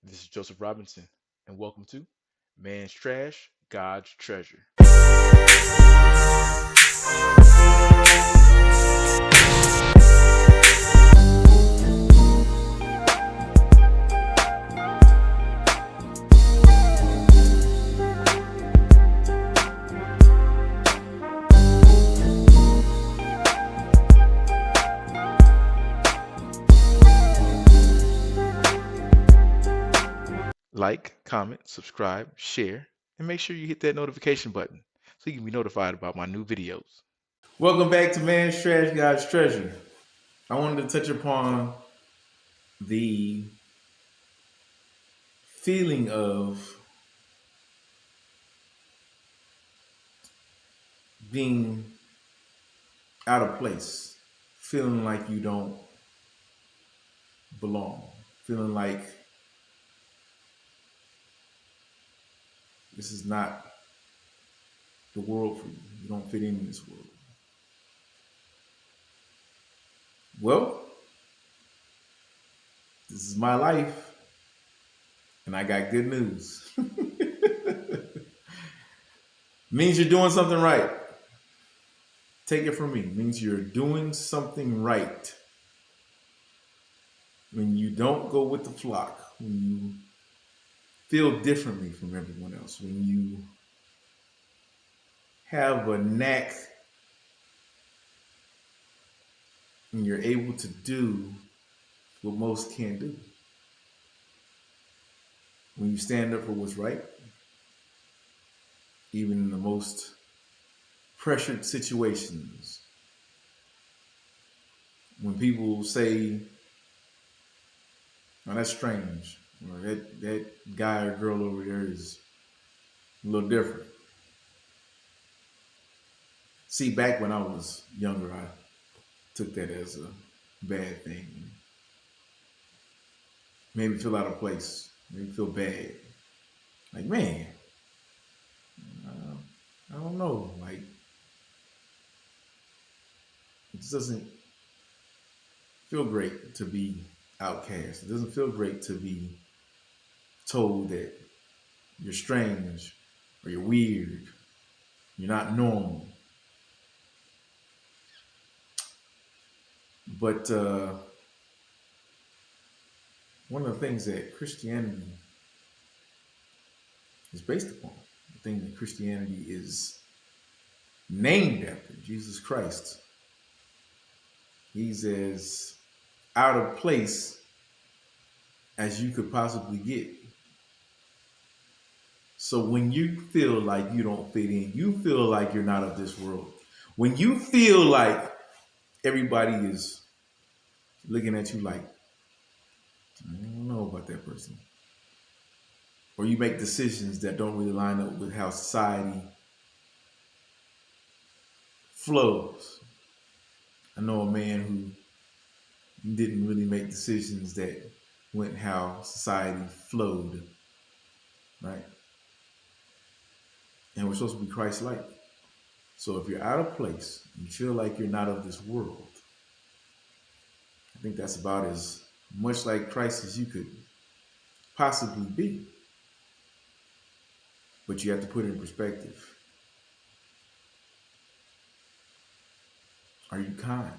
This is Joseph Robinson, and welcome to Man's Trash, God's Treasure. Like, comment, subscribe, share, and make sure you hit that notification button so you can be notified about my new videos. Welcome back to Man's Trash, God's Treasure. I wanted to touch upon the feeling of being out of place, feeling like you don't belong, feeling like this is not the world for you. You don't fit in this world. Well, this is my life, and I got good news. Means you're doing something right. Take it from me. Means you're doing something right. When you don't go with the flock, when you feel differently from everyone else, when you have a knack and you're able to do what most can't do. When you stand up for what's right, even in the most pressured situations, when people say, "Oh, that's strange," or that guy or girl over there is a little different. See, back when I was younger, I took that as a bad thing. Made me feel out of place. Made me feel bad. Like, man, I don't know. Like, it just doesn't feel great to be outcast. It doesn't feel great to be told that you're strange or you're weird. You're not normal. But one of the things that Christianity is based upon, the thing that Christianity is named after, Jesus Christ, he's as out of place as you could possibly get. So when you feel like you don't fit in, you feel like you're not of this world, when you feel like everybody is looking at you like, I don't know about that person, or you make decisions that don't really line up with how society flows. I know a man who didn't really make decisions that went how society flowed, right? And we're supposed to be Christ-like. So if you're out of place, you feel like you're not of this world, I think that's about as much like Christ as you could possibly be. But you have to put it in perspective. Are you kind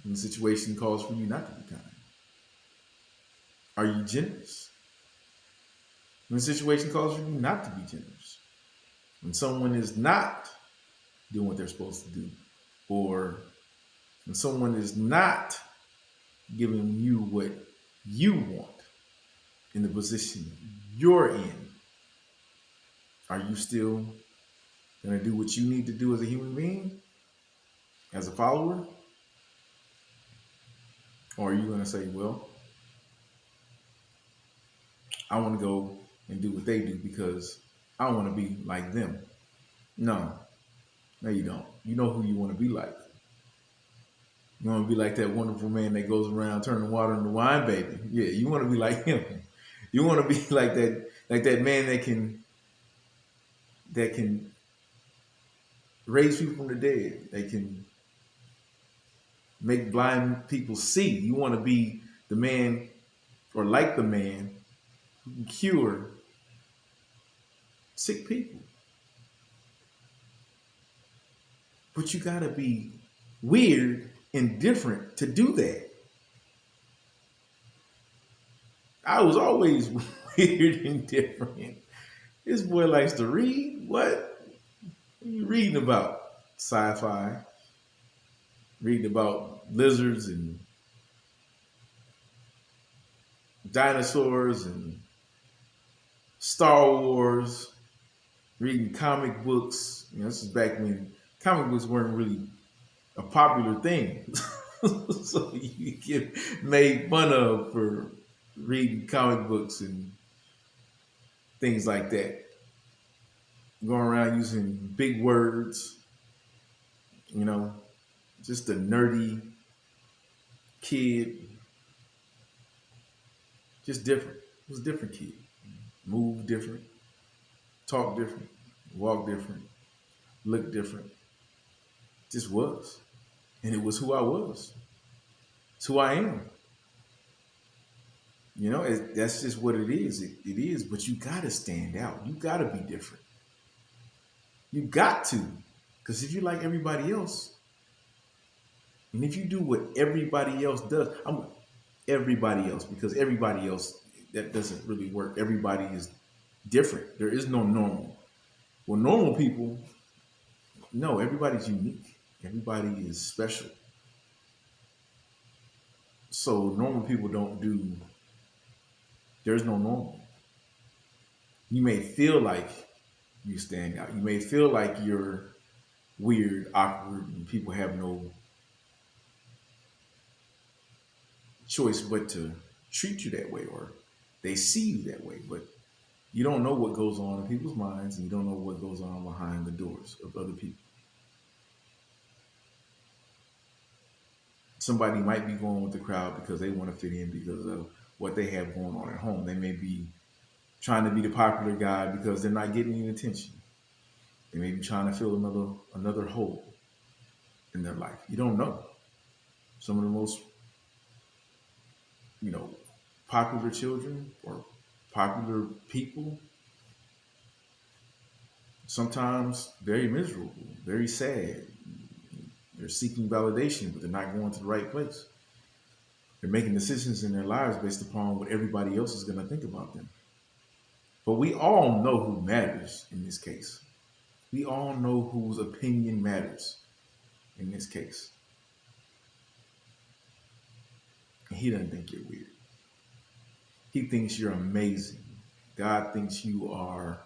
when the situation calls for you not to be kind? Are you generous when the situation calls for you not to be generous? When someone is not doing what they're supposed to do, or when someone is not giving you what you want in the position you're in, are you still going to do what you need to do as a human being, as a follower? Or are you going to say, well, I want to go and do what they do because I want to be like them? No, you don't. You know who you want to be like. You want to be like that wonderful man that goes around turning water into wine, baby. Yeah, you want to be like him. You want to be like that man that can raise people from the dead. They can make blind people see. You want to be the man, or like the man who can cure sick people. But you gotta be weird and different to do that. I was always weird and different. This boy likes to read. What are you reading about? Sci-fi. Reading about lizards and dinosaurs and Star Wars. Reading comic books. You know, this is back when comic books weren't really a popular thing. So you get made fun of for reading comic books and things like that. Going around using big words, you know, just a nerdy kid, just different. It was a different kid. Move different, talk different, walk different, look different. Just was. And it was who I was. It's who I am. You know, that's just what it is. It is, but you got to stand out. You got to be different. You got to. Because if you like everybody else, and if you do what everybody else does, I'm everybody else, because everybody else, that doesn't really work. Everybody is different. There is no normal. Well, normal people, no, everybody's unique. Everybody is special. So normal people don't do, there's no normal. You may feel like you stand out. You may feel like you're weird, awkward, and people have no choice but to treat you that way, or they see you that way. But you don't know what goes on in people's minds, and you don't know what goes on behind the doors of other people. Somebody might be going with the crowd because they want to fit in because of what they have going on at home. They may be trying to be the popular guy because they're not getting any attention. They may be trying to fill another hole in their life. You don't know. Some of the most, you know, popular children or popular people, sometimes very miserable, very sad. They're seeking validation, but they're not going to the right place. They're making decisions in their lives based upon what everybody else is going to think about them. But we all know who matters in this case. We all know whose opinion matters in this case. And he doesn't think you're weird. He thinks you're amazing. God thinks you are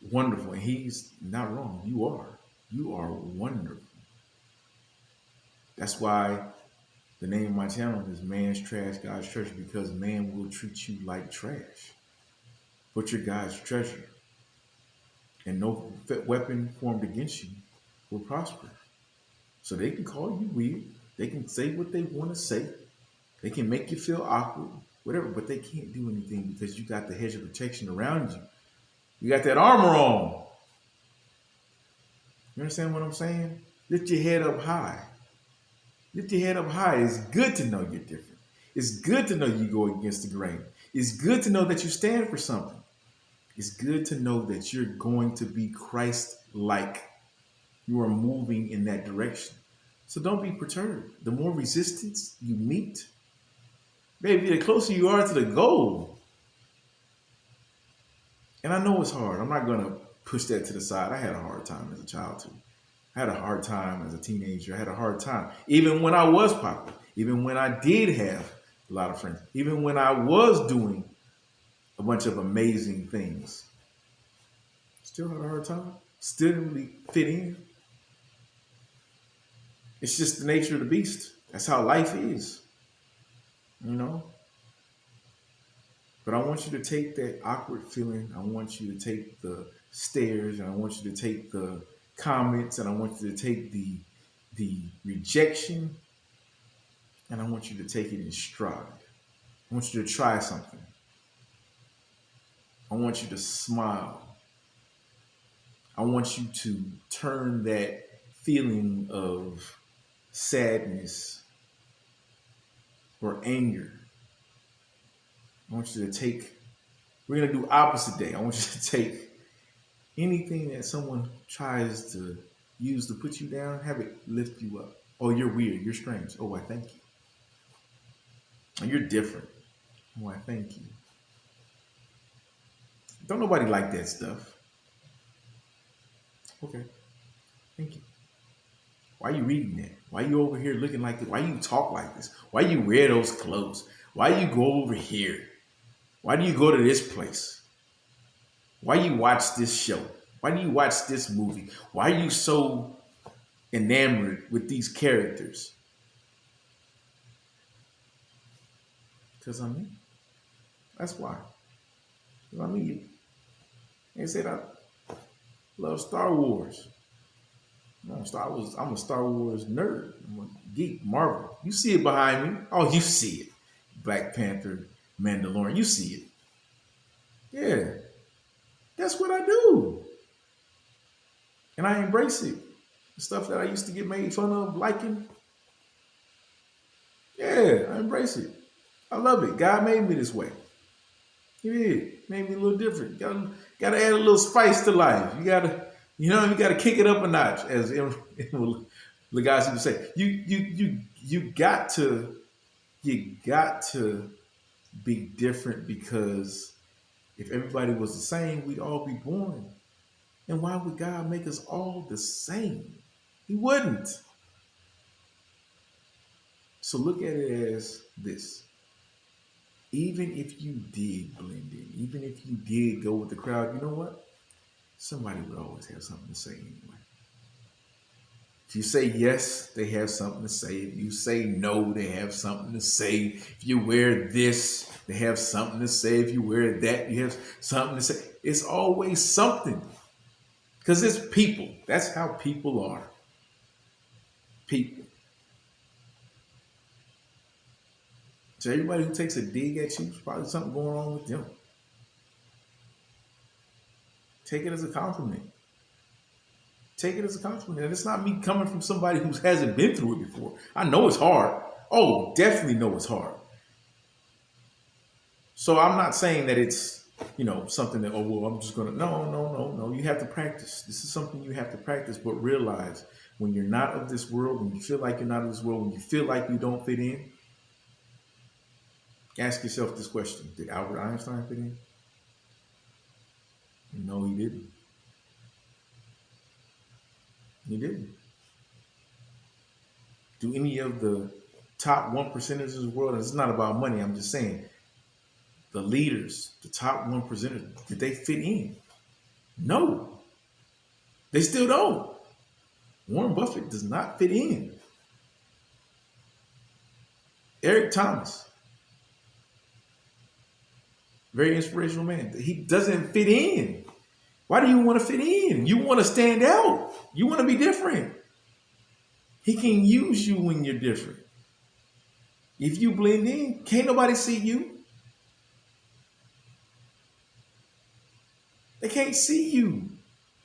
wonderful. And he's not wrong. You are. You are wonderful. That's why the name of my channel is Man's Trash, God's Treasure, because man will treat you like trash. But you're God's treasure. And no weapon formed against you will prosper. So they can call you weird. They can say what they want to say. They can make you feel awkward, whatever, but they can't do anything because you got the hedge of protection around you. You got that armor on. You understand what I'm saying? Lift your head up high. Lift your head up high. It's good to know you're different. It's good to know you go against the grain. It's good to know that you stand for something. It's good to know that you're going to be Christ-like. You are moving in that direction. So don't be perturbed. The more resistance you meet, baby, the closer you are to the goal. And I know it's hard. I'm not going to push that to the side. I had a hard time as a child, too. I had a hard time as a teenager. I had a hard time. Even when I was popular. Even when I did have a lot of friends. Even when I was doing a bunch of amazing things. Still had a hard time. Still didn't really fit in. It's just the nature of the beast. That's how life is. You know? But I want you to take that awkward feeling. I want you to take the stares, and I want you to take the comments, and I want you to take the rejection, and I want you to take it in stride. I want you to try something. I want you to smile. I want you to turn that feeling of sadness or anger. I want you to take We're going to do opposite day. I want you to take anything that someone tries to use to put you down, have it lift you up. Oh, you're weird. You're strange. Oh, I thank you. Oh, you're different. Oh, I thank you. Don't nobody like that stuff. Okay, thank you. Why are you reading that? Why are you over here looking like this? Why you talk like this? Why you wear those clothes? Why you go over here? Why do you go to this place? Why you watch this show? Why do you watch this movie? Why are you so enamored with these characters? Because I'm me. That's why. Because I'm me. They said I love Star Wars. No, Star Wars. I'm a Star Wars nerd. I'm a geek. Marvel. You see it behind me. Oh, you see it. Black Panther, Mandalorian. You see it. Yeah, that's what I do, and I embrace it. The stuff that I used to get made fun of, liking. Yeah, I embrace it. I love it. God made me this way. He did. Made me a little different. Gotta add a little spice to life. You gotta kick it up a notch, as Legacy would say. You got to be different, because if everybody was the same, we'd all be boring. And why would God make us all the same? He wouldn't. So look at it as this. Even if you did blend in, even if you did go with the crowd, you know what? Somebody would always have something to say anyway. If you say yes, they have something to say. If you say no, they have something to say. If you wear this, they have something to say. If you wear that, you have something to say. It's always something. Because it's people. That's how people are. People. So everybody who takes a dig at you, there's probably something going on with them. Take it as a compliment. Take it as a compliment. And it's not me coming from somebody who hasn't been through it before. I know it's hard. Oh, definitely know it's hard. So I'm not saying that it's, something that, I'm just going to, no. You have to practice. This is something you have to practice, but realize when you're not of this world, when you feel like you're not of this world, when you feel like you don't fit in, ask yourself this question. Did Albert Einstein fit in? No, he didn't. He didn't. Do any of the top 1%ers of the world, and it's not about money, I'm just saying, the leaders, the top 1%ers, did they fit in? No. They still don't. Warren Buffett does not fit in. Eric Thomas, very inspirational man. He doesn't fit in. Why do you want to fit in? You want to stand out. You want to be different. He can use you when you're different. If you blend in, can't nobody see you. They can't see you.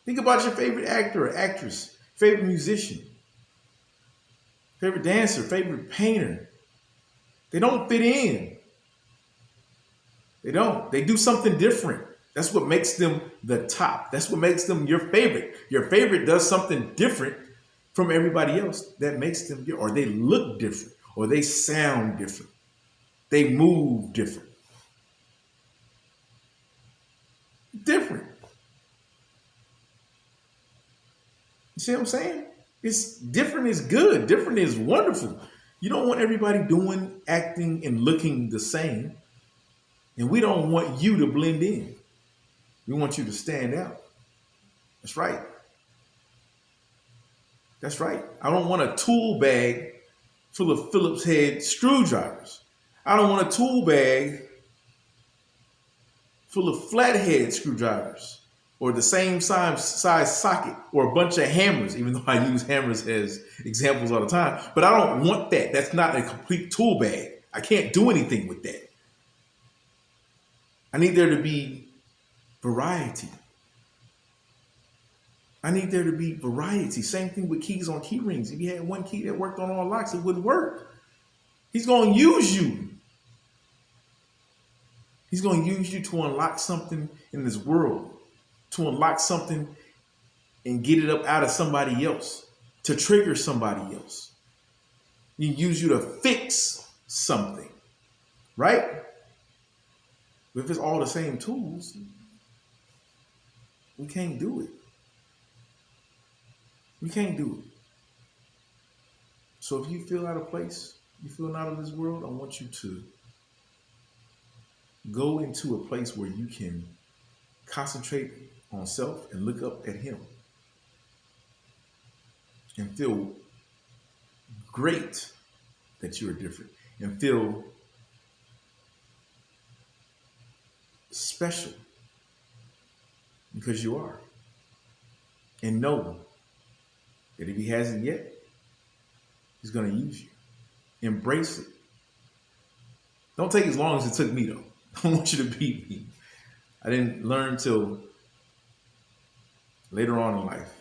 Think about your favorite actor or actress, favorite musician, favorite dancer, favorite painter. They don't fit in. They don't. They do something different. That's what makes them the top. That's what makes them your favorite. Your favorite does something different from everybody else that makes them, or they look different, or they sound different. They move different. Different. You see what I'm saying? It's different is good. Different is wonderful. You don't want everybody doing, acting, and looking the same. And we don't want you to blend in. We want you to stand out. That's right. That's right. I don't want a tool bag full of Phillips head screwdrivers. I don't want a tool bag full of flathead screwdrivers or the same size socket or a bunch of hammers, even though I use hammers as examples all the time. But I don't want that. That's not a complete tool bag. I can't do anything with that. I need there to be variety. I need there to be variety. Same thing with keys on key rings. If you had one key that worked on all locks, it wouldn't work. He's going to use you. He's going to use you to unlock something in this world, to unlock something and get it up out of somebody else, to trigger somebody else. He use you to fix something, right? If it's all the same tools, we can't do it. We can't do it. So if you feel out of place, you feel not of this world, I want you to go into a place where you can concentrate on self and look up at him and feel great that you are different and feel special because you are. And know that if he hasn't yet, he's going to use you. Embrace it. Don't take as long as it took me, though. I don't want you to beat me. I didn't learn till later on in life.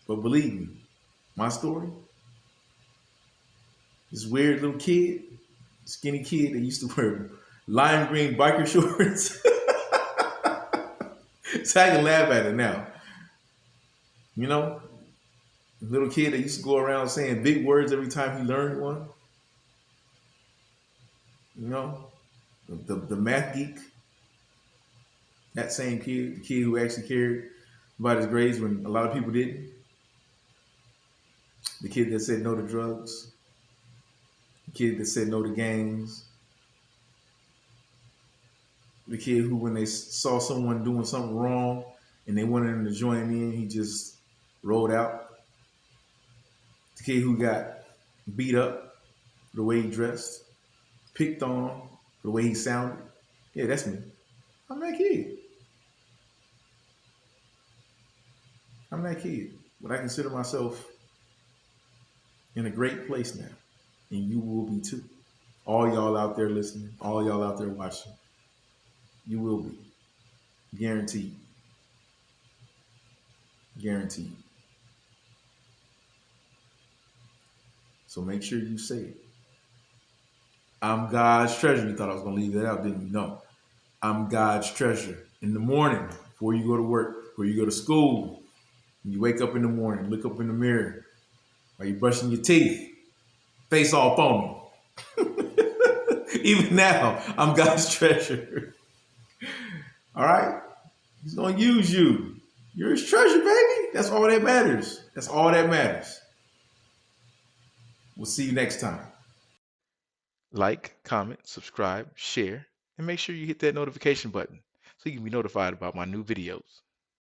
But believe me, my story, this weird little kid, skinny kid that used to wear lime green biker shorts. So I can laugh at it now. You know, the little kid that used to go around saying big words every time he learned one. You know, the math geek. That same kid, the kid who actually cared about his grades when a lot of people didn't. The kid that said no to drugs. The kid that said no to gangs. The kid who, when they saw someone doing something wrong and they wanted him to join in, he just rolled out. The kid who got beat up for the way he dressed, picked on for the way he sounded. Yeah, that's me. I'm that kid. I'm that kid. But I consider myself in a great place now. And you will be too. All y'all out there listening, all y'all out there watching, you will be. Guaranteed. Guaranteed. So make sure you say it. I'm God's treasure. You thought I was going to leave that out, didn't you? No. I'm God's treasure. In the morning, before you go to work, before you go to school, when you wake up in the morning, look up in the mirror, while you're brushing your teeth, face all foamy. Even now, I'm God's treasure. All right? He's going to use you. You're his treasure, baby. That's all that matters. That's all that matters. We'll see you next time. Like, comment, subscribe, share, and make sure you hit that notification button so you can be notified about my new videos.